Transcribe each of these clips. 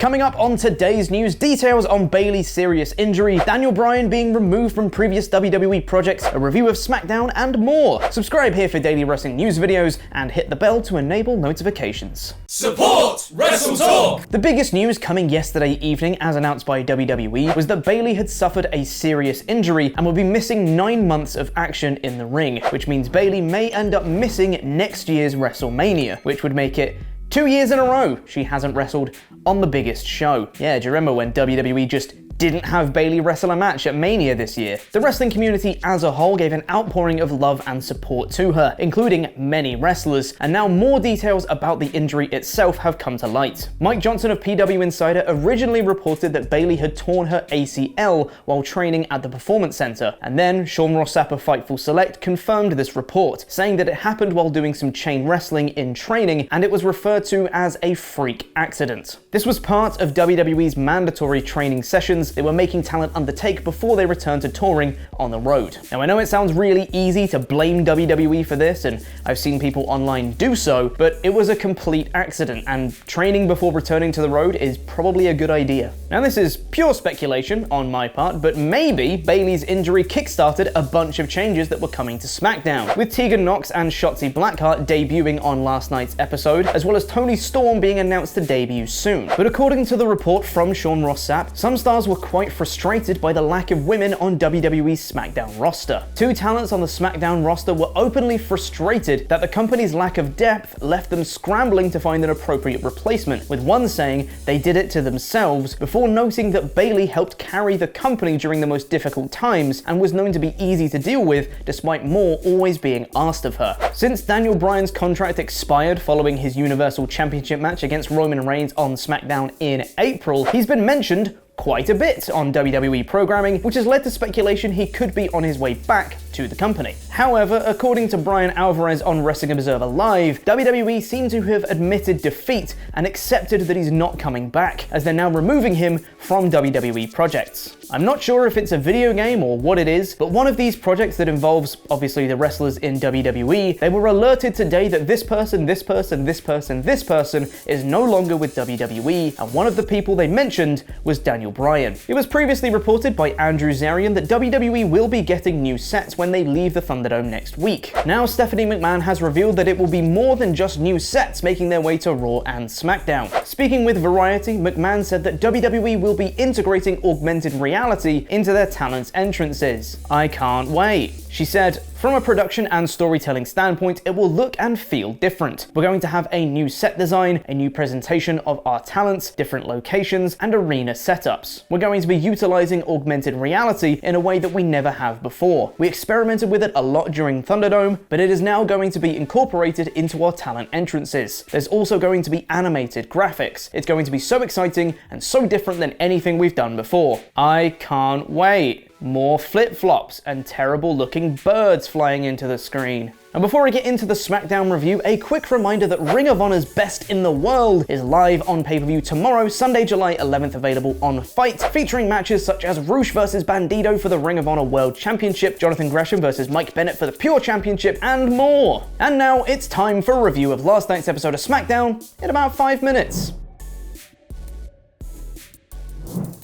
Coming up on today's news, details on Bayley's serious injury, Daniel Bryan being removed from previous WWE projects, a review of SmackDown, and more. Subscribe here for daily wrestling news videos and hit the bell to enable notifications. Support WrestleTalk! The biggest news coming yesterday evening, as announced by WWE, was that Bayley had suffered a serious injury and would be missing 9 months of action in the ring, which means Bayley may end up missing next year's WrestleMania, which would make it 2 years in a row she hasn't wrestled on the biggest show. Yeah, do you remember when WWE just didn't have Bayley wrestle a match at Mania this year? The wrestling community as a whole gave an outpouring of love and support to her, including many wrestlers, and now more details about the injury itself have come to light. Mike Johnson of PW Insider originally reported that Bayley had torn her ACL while training at the Performance Center, and then Sean Ross Sapp of Fightful Select confirmed this report, saying that it happened while doing some chain wrestling in training, and it was referred to as a freak accident. This was part of WWE's mandatory training sessions they were making talent undertake before they returned to touring on the road. Now, I know it sounds really easy to blame WWE for this, and I've seen people online do so, but it was a complete accident, and training before returning to the road is probably a good idea. Now, this is pure speculation on my part, but maybe Bayley's injury kickstarted a bunch of changes that were coming to SmackDown, with Tegan Nox and Shotzi Blackheart debuting on last night's episode, as well as Toni Storm being announced to debut soon. But according to the report from Sean Ross Sapp, some stars were quite frustrated by the lack of women on WWE's SmackDown roster. Two talents on the SmackDown roster were openly frustrated that the company's lack of depth left them scrambling to find an appropriate replacement, with one saying they did it to themselves, before noting that Bayley helped carry the company during the most difficult times and was known to be easy to deal with, despite more always being asked of her. Since Daniel Bryan's contract expired following his Universal Championship match against Roman Reigns on SmackDown in April, he's been mentioned quite a bit on WWE programming, which has led to speculation he could be on his way back to the company. However, according to Bryan Alvarez on Wrestling Observer Live, WWE seem to have admitted defeat and accepted that he's not coming back, as they're now removing him from WWE projects. I'm not sure if it's a video game or what it is, but one of these projects that involves, obviously, the wrestlers in WWE, they were alerted today that this person is no longer with WWE, and one of the people they mentioned was Daniel Bryan. It was previously reported by Andrew Zarian that WWE will be getting new sets when they leave the Thunderdome next week. Now, Stephanie McMahon has revealed that it will be more than just new sets making their way to Raw and SmackDown. Speaking with Variety, McMahon said that WWE will be integrating augmented reality into their talent's entrances. I can't wait. She said, from a production and storytelling standpoint, it will look and feel different. We're going to have a new set design, a new presentation of our talents, different locations, and arena setups. We're going to be utilizing augmented reality in a way that we never have before. We experimented with it a lot during Thunderdome, but it is now going to be incorporated into our talent entrances. There's also going to be animated graphics. It's going to be so exciting and so different than anything we've done before. I can't wait. More flip-flops and terrible looking birds flying into the screen. And before I get into the SmackDown review, a quick reminder that Ring of Honor's Best in the World is live on pay-per-view tomorrow, Sunday, July 11th, available on Fight, featuring matches such as Rush vs. Bandido for the Ring of Honor World Championship, Jonathan Gresham vs. Mike Bennett for the Pure Championship, and more. And now it's time for a review of last night's episode of SmackDown in about 5 minutes.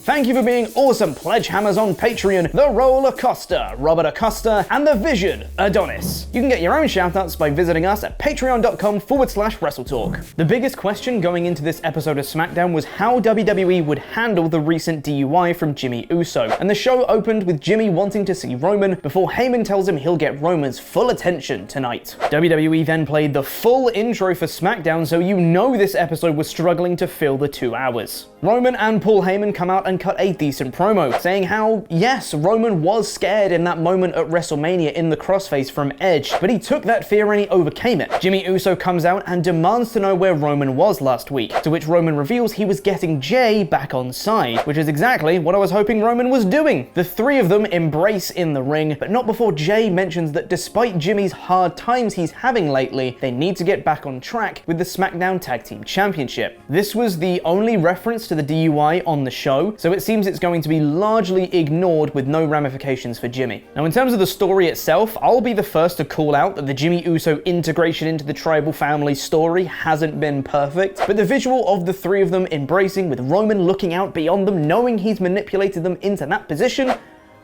Thank you for being awesome pledge hammers on Patreon, The Roller Coaster, Robert Acosta, and The Vision, Adonis. You can get your own shoutouts by visiting us at patreon.com/WrestleTalk. The biggest question going into this episode of SmackDown was how WWE would handle the recent DUI from Jimmy Uso, and the show opened with Jimmy wanting to see Roman before Heyman tells him he'll get Roman's full attention tonight. WWE then played the full intro for SmackDown, so you know this episode was struggling to fill the 2 hours. Roman and Paul Heyman come out and cut a decent promo, saying how, yes, Roman was scared in that moment at WrestleMania in the crossface from Edge, but he took that fear and he overcame it. Jimmy Uso comes out and demands to know where Roman was last week, to which Roman reveals he was getting Jay back on side, which is exactly what I was hoping Roman was doing. The three of them embrace in the ring, but not before Jay mentions that despite Jimmy's hard times he's having lately, they need to get back on track with the SmackDown Tag Team Championship. This was the only reference to the DUI on the show, so it seems it's going to be largely ignored with no ramifications for Jimmy. Now, in terms of the story itself, I'll be the first to call out that the Jimmy Uso integration into the tribal family story hasn't been perfect, but the visual of the three of them embracing with Roman looking out beyond them, knowing he's manipulated them into that position,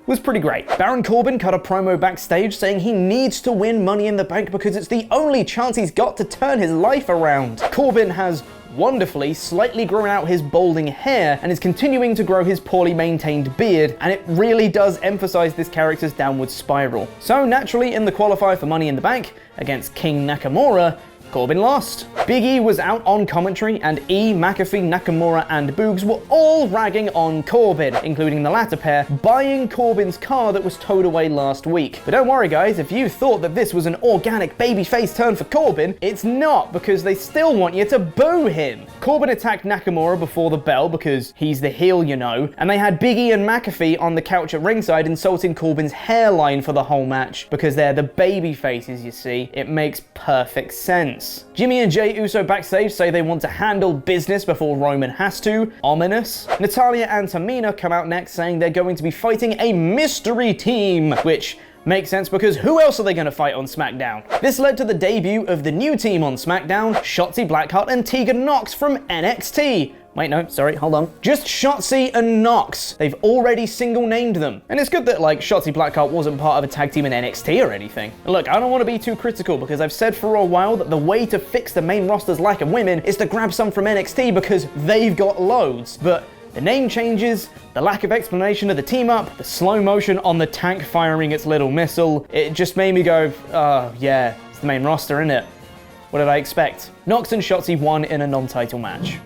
was pretty great. Baron Corbin cut a promo backstage saying he needs to win Money in the Bank because it's the only chance he's got to turn his life around. Corbin has wonderfully slightly grown out his balding hair and is continuing to grow his poorly maintained beard, and it really does emphasize this character's downward spiral. So naturally, in the qualifier for Money in the Bank against King Nakamura, Corbin lost. Big E was out on commentary, and E, McAfee, Nakamura, and Boogs were all ragging on Corbin, including the latter pair buying Corbin's car that was towed away last week. But don't worry guys, if you thought that this was an organic babyface turn for Corbin, it's not, because they still want you to boo him. Corbin attacked Nakamura before the bell because he's the heel, you know, and they had Big E and McAfee on the couch at ringside insulting Corbin's hairline for the whole match because they're the baby faces, you see. It makes perfect sense. Jimmy and Jey Uso backstage say they want to handle business before Roman has to. Ominous. Natalya and Tamina come out next saying they're going to be fighting a mystery team, which makes sense because who else are they going to fight on SmackDown? This led to the debut of the new team on SmackDown, Shotzi Blackheart and Tegan Nox from NXT. Wait, no, sorry, hold on. Just Shotzi and Nox. They've already single-named them. And it's good that, like, Shotzi Blackheart wasn't part of a tag team in NXT or anything. And look, I don't want to be too critical because I've said for a while that the way to fix the main roster's lack of women is to grab some from NXT because they've got loads. But the name changes, the lack of explanation of the team-up, the slow motion on the tank firing its little missile, it just made me go, oh, yeah, it's the main roster, isn't it? What did I expect? Nox and Shotzi won in a non-title match.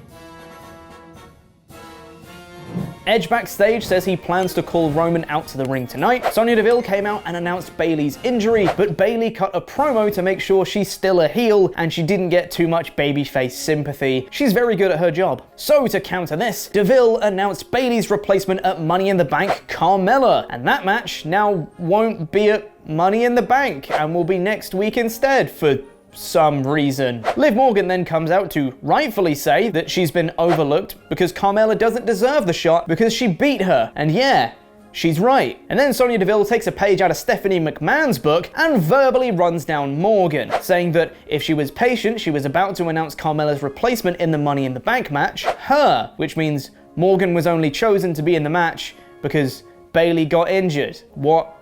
Edge backstage says he plans to call Roman out to the ring tonight. Sonya Deville came out and announced Bayley's injury, but Bayley cut a promo to make sure she's still a heel and she didn't get too much babyface sympathy. She's very good at her job. So to counter this, Deville announced Bayley's replacement at Money in the Bank, Carmella, and that match now won't be at Money in the Bank and will be next week instead for some reason. Liv Morgan then comes out to rightfully say that she's been overlooked because Carmella doesn't deserve the shot because she beat her. And yeah, she's right. And then Sonya Deville takes a page out of Stephanie McMahon's book and verbally runs down Morgan, saying that if she was patient, she was about to announce Carmella's replacement in the Money in the Bank match, her, which means Morgan was only chosen to be in the match because Bayley got injured. What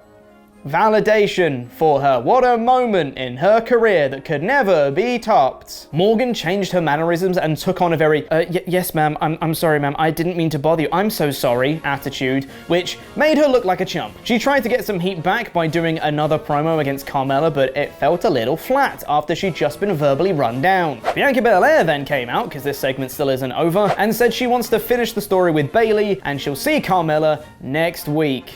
validation for her. What a moment in her career that could never be topped. Morgan changed her mannerisms and took on a very, yes ma'am, I'm sorry ma'am, I didn't mean to bother you, I'm so sorry attitude, which made her look like a chump. She tried to get some heat back by doing another promo against Carmella, but it felt a little flat after she'd just been verbally run down. Bianca Belair then came out, because this segment still isn't over, and said she wants to finish the story with Bayley and she'll see Carmella next week.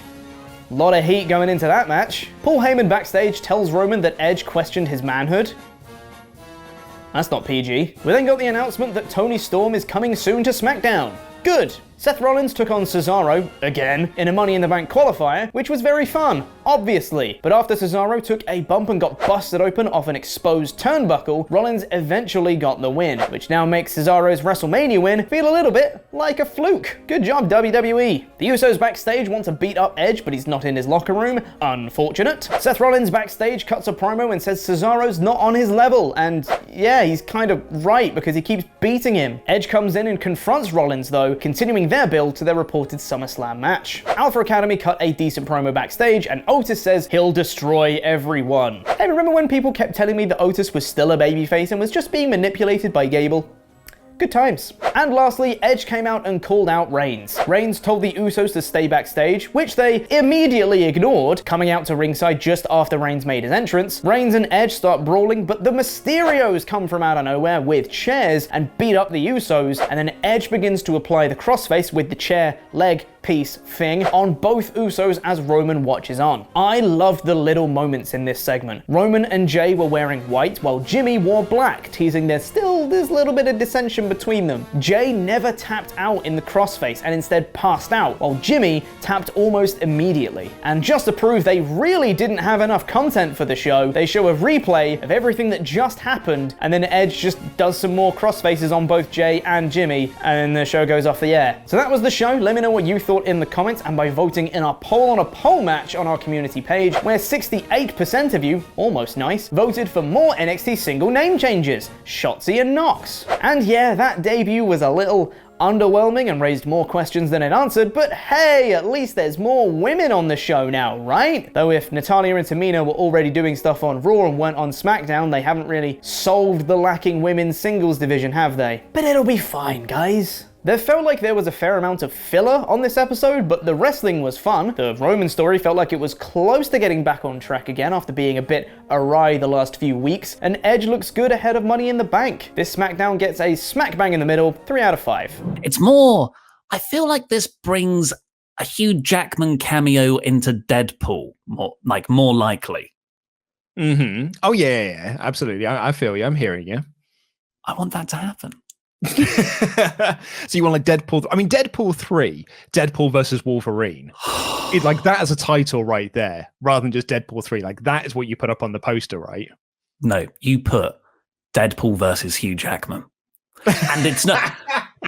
Lot of heat going into that match. Paul Heyman backstage tells Roman that Edge questioned his manhood. That's not PG. We then got the announcement that Toni Storm is coming soon to SmackDown. Good. Seth Rollins took on Cesaro, again, in a Money in the Bank qualifier, which was very fun, obviously. But after Cesaro took a bump and got busted open off an exposed turnbuckle, Rollins eventually got the win, which now makes Cesaro's WrestleMania win feel a little bit like a fluke. Good job, WWE. The Usos backstage want to beat up Edge, but he's not in his locker room. Unfortunate. Seth Rollins backstage cuts a promo and says Cesaro's not on his level, and yeah, he's kind of right because he keeps beating him. Edge comes in and confronts Rollins though, continuing their build to their reported SummerSlam match. Alpha Academy cut a decent promo backstage, and Otis says he'll destroy everyone. Hey, remember when people kept telling me that Otis was still a babyface and was just being manipulated by Gable? Good times. And lastly, Edge came out and called out Reigns. Reigns told the Usos to stay backstage, which they immediately ignored, coming out to ringside just after Reigns made his entrance. Reigns and Edge start brawling, but the Mysterios come from out of nowhere with chairs and beat up the Usos, and then Edge begins to apply the crossface with the chair leg piece thing on both Usos as Roman watches on. I loved the little moments in this segment. Roman and Jey were wearing white while Jimmy wore black, teasing there's still this little bit of dissension connection between them. Jay never tapped out in the crossface and instead passed out, while Jimmy tapped almost immediately. And just to prove they really didn't have enough content for the show, they show a replay of everything that just happened, and then Edge just does some more crossfaces on both Jay and Jimmy, and then the show goes off the air. So that was the show. Let me know what you thought in the comments, and by voting in our poll on a poll match on our community page, where 68% of you, almost nice, voted for more NXT single name changes, Shotzi and Nox. And yeah, that debut was a little underwhelming and raised more questions than it answered, but hey, at least there's more women on the show now, right? Though if Natalya and Tamina were already doing stuff on Raw and weren't on SmackDown, they haven't really solved the lacking women's singles division, have they? But it'll be fine, guys. There felt like there was a fair amount of filler on this episode, but the wrestling was fun. The Roman story felt like it was close to getting back on track again after being a bit awry the last few weeks, and Edge looks good ahead of Money in the Bank. This SmackDown gets a smack bang in the middle, 3 out of 5. It's more, I feel like this brings a Hugh Jackman cameo into Deadpool, more likely. Mm-hmm. Oh, yeah, absolutely. I feel you. I'm hearing you. I want that to happen. So you want like Deadpool? I mean, Deadpool 3, Deadpool versus Wolverine. It's like that as a title right there, rather than just Deadpool 3. Like that is what you put up on the poster, right? No, you put Deadpool versus Hugh Jackman, and it's not.